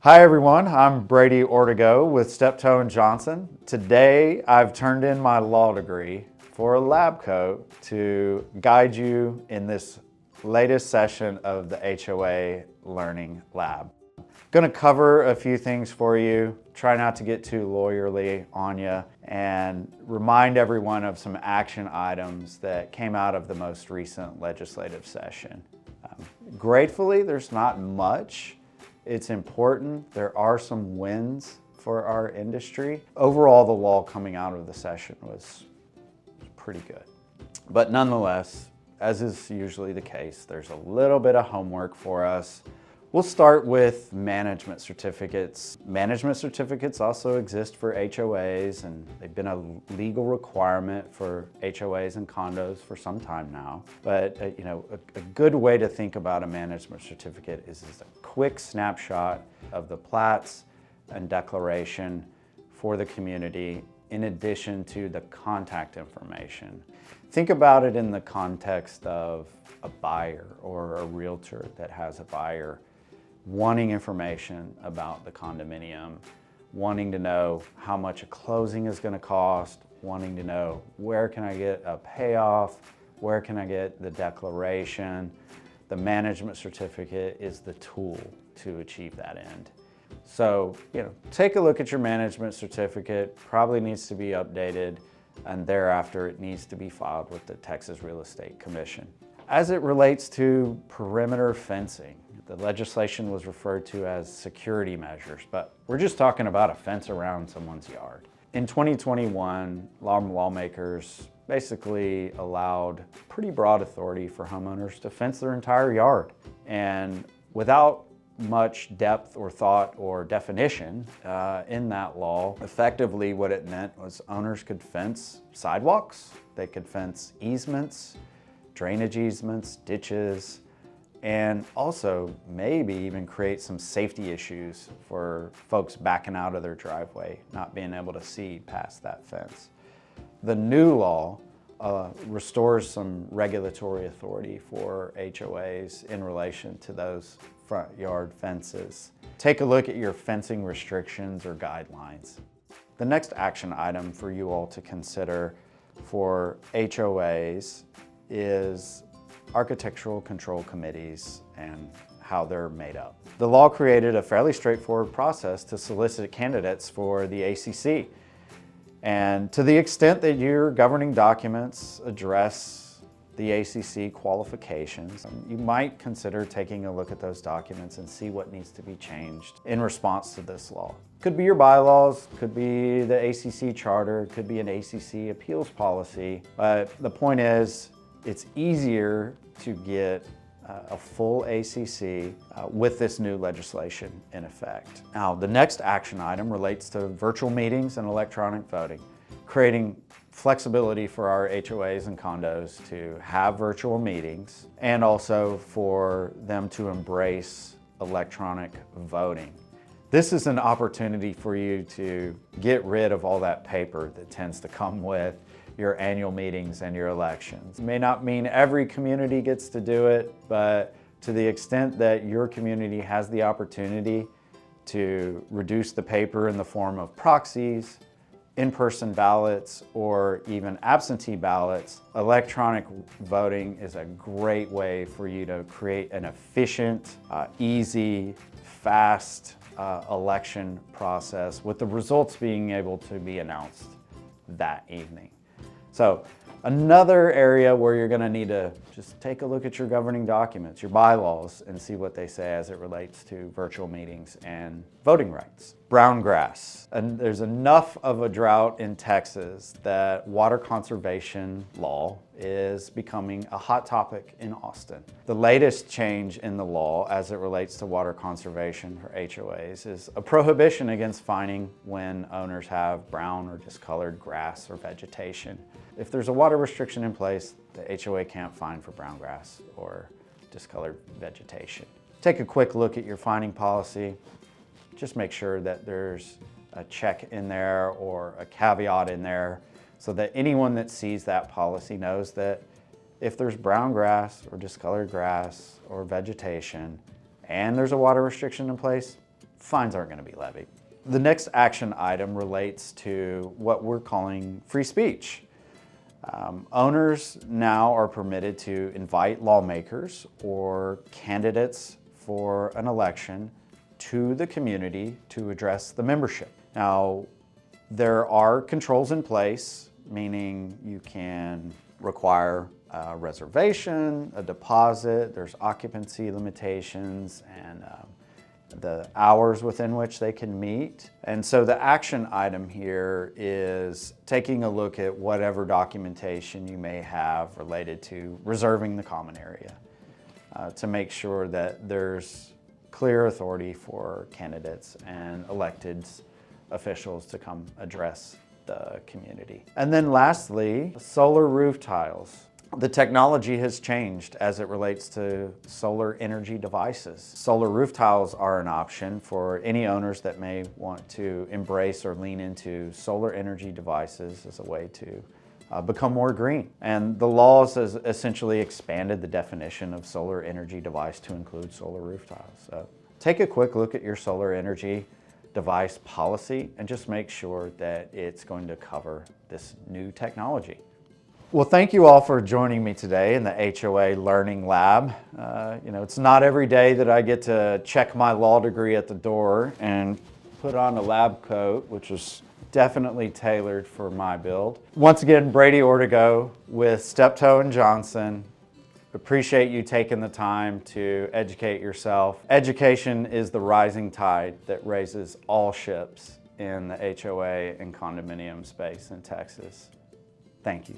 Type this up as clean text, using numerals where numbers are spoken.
Hi everyone, I'm Brady Ortego with Steptoe and Johnson. Today I've turned in my law degree for a lab coat to guide you in this latest session of the HOA Learning Lab. Going to cover a few things for you, try not to get too lawyerly on you, and remind everyone of some action items that came out of the most recent legislative session. Gratefully, there's not much. It's important. There are some wins for our industry. Overall, the law coming out of the session was pretty good. But nonetheless, as is usually the case, there's a little bit of homework for us. We'll start with management certificates. Management certificates also exist for HOAs, and they've been a legal requirement for HOAs and condos for some time now. But a good way to think about a management certificate is a quick snapshot of the plats and declaration for the community, in addition to the contact information. Think about it in the context of a buyer or a realtor that has a buyer wanting information about the condominium, wanting to know how much a closing is going to cost, wanting to know where can I get a payoff, where can I get the declaration. The management certificate is the tool to achieve that end. So, take a look at your management certificate. Probably needs to be updated, and thereafter it needs to be filed with the Texas Real Estate Commission. As it relates to perimeter fencing, the legislation was referred to as security measures, but we're just talking about a fence around someone's yard. In 2021, lawmakers basically allowed pretty broad authority for homeowners to fence their entire yard. And without much depth or thought or definition in that law, effectively what it meant was owners could fence sidewalks, they could fence easements, drainage easements, ditches, and also maybe even create some safety issues for folks backing out of their driveway, not being able to see past that fence. The new law restores some regulatory authority for HOAs in relation to those front yard fences. Take a look at your fencing restrictions or guidelines. The next action item for you all to consider for HOAs is architectural control committees and how they're made up. The law created a fairly straightforward process to solicit candidates for the ACC. And to the extent that your governing documents address the ACC qualifications, you might consider taking a look at those documents and see what needs to be changed in response to this law. Could be your bylaws, could be the ACC charter, could be an ACC appeals policy, but the point is, it's easier to get a full ACC with this new legislation in effect. Now, the next action item relates to virtual meetings and electronic voting, creating flexibility for our HOAs and condos to have virtual meetings and also for them to embrace electronic voting. This is an opportunity for you to get rid of all that paper that tends to come with your annual meetings and your elections. It may not mean every community gets to do it, but to the extent that your community has the opportunity to reduce the paper in the form of proxies, in-person ballots, or even absentee ballots, electronic voting is a great way for you to create an efficient, easy, fast election process, with the results being able to be announced that evening. So another area where you're going to need to just take a look at your governing documents, your bylaws, and see what they say as it relates to virtual meetings and voting rights. Brown grass. And there's enough of a drought in Texas that water conservation law is becoming a hot topic in Austin. The latest change in the law as it relates to water conservation for HOAs is a prohibition against fining when owners have brown or discolored grass or vegetation. If there's a water restriction in place, the HOA can't fine for brown grass or discolored vegetation. Take a quick look at your fining policy. Just make sure that there's a check in there or a caveat in there so that anyone that sees that policy knows that if there's brown grass or discolored grass or vegetation and there's a water restriction in place, fines aren't going to be levied. The next action item relates to what we're calling free speech. Owners now are permitted to invite lawmakers or candidates for an election to the community to address the membership. Now, there are controls in place, meaning you can require a reservation, a deposit, there's occupancy limitations, and the hours within which they can meet. And so the action item here is taking a look at whatever documentation you may have related to reserving the common area to make sure that there's clear authority for candidates and elected officials to come address the community. And then lastly, solar roof tiles. The technology has changed as it relates to solar energy devices. Solar roof tiles are an option for any owners that may want to embrace or lean into solar energy devices as a way to become more green. And the laws has essentially expanded the definition of solar energy device to include solar roof tiles. So take a quick look at your solar energy device policy and just make sure that it's going to cover this new technology. Well, thank you all for joining me today in the HOA Learning Lab. It's not every day that I get to check my law degree at the door and put on a lab coat, which is definitely tailored for my build. Once again, Brady Ortego with Steptoe and Johnson. Appreciate you taking the time to educate yourself. Education is the rising tide that raises all ships in the HOA and condominium space in Texas. Thank you.